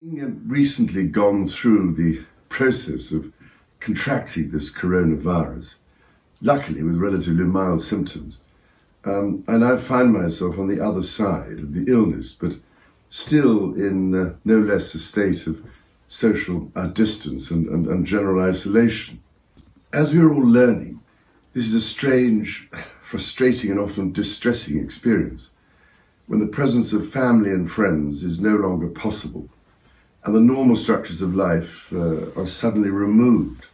Having recently gone through the process of contracting this coronavirus, luckily with relatively mild symptoms, I now find myself on the other side of the illness, but still in no less a state of social distance and general isolation. As we are all learning, this is a strange, frustrating and often distressing experience when the presence of family and friends is no longer possible and the normal structures of life are suddenly removed.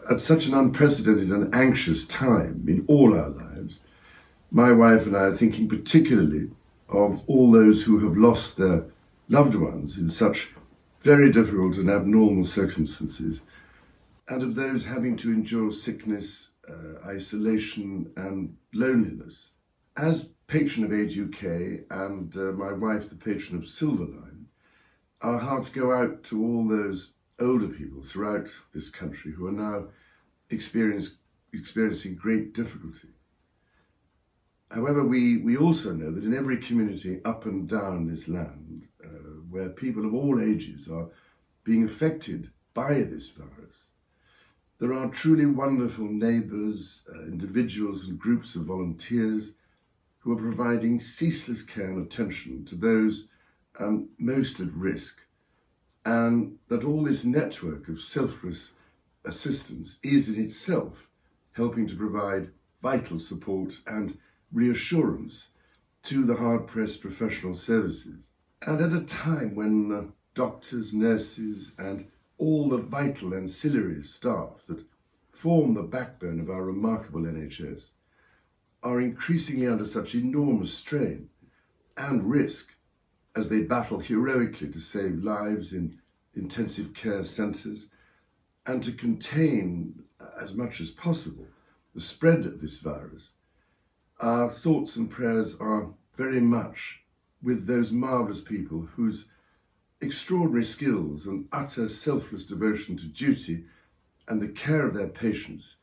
At such an unprecedented and anxious time in all our lives, my wife and I are thinking particularly of all those who have lost their loved ones in such very difficult and abnormal circumstances, and of those having to endure sickness, isolation and loneliness. As patron of Age UK and my wife the patron of Silverline, our hearts go out to all those older people throughout this country who are now experiencing great difficulty. However, we also know that in every community up and down this land, where people of all ages are being affected by this virus, there are truly wonderful neighbours, individuals and groups of volunteers who are providing ceaseless care and attention to those most at risk, and that all this network of selfless assistance is in itself helping to provide vital support and reassurance to the hard-pressed professional services. And at a time when doctors, nurses and all the vital ancillary staff that form the backbone of our remarkable NHS are increasingly under such enormous strain and risk as they battle heroically to save lives in intensive care centres and to contain, as much as possible, the spread of this virus, our thoughts and prayers are very much with those marvellous people whose extraordinary skills and utter selfless devotion to duty and the care of their patients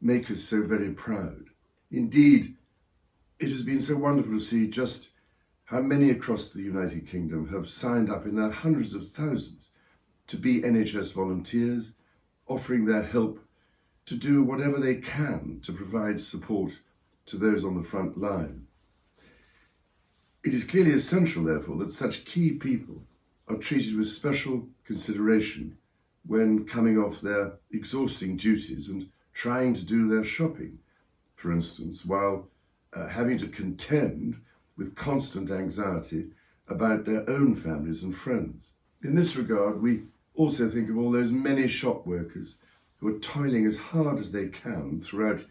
make us so very proud. Indeed, it has been so wonderful to see just how many across the United Kingdom have signed up in their hundreds of thousands to be NHS volunteers, offering their help to do whatever they can to provide support to those on the front line. It is clearly essential, therefore, that such key people are treated with special consideration when coming off their exhausting duties and trying to do their shopping, for instance, while having to contend with constant anxiety about their own families and friends. In this regard, we also think of all those many shop workers who are toiling as hard as they can throughout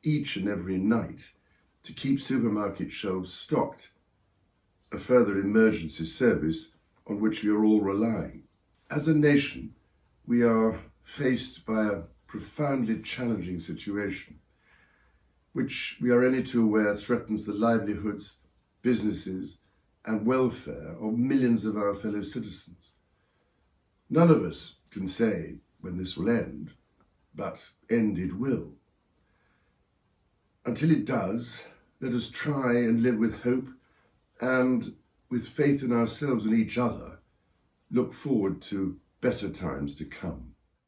each and every night to keep supermarket shelves stocked, a further emergency service on which we are all relying. As a nation, we are faced by a profoundly challenging situation, which we are only too aware threatens the livelihoods, businesses and welfare of millions of our fellow citizens. None of us can say when this will end, but end it will. Until it does, let us try and live with hope and, with faith in ourselves and each other, look forward to better times to come.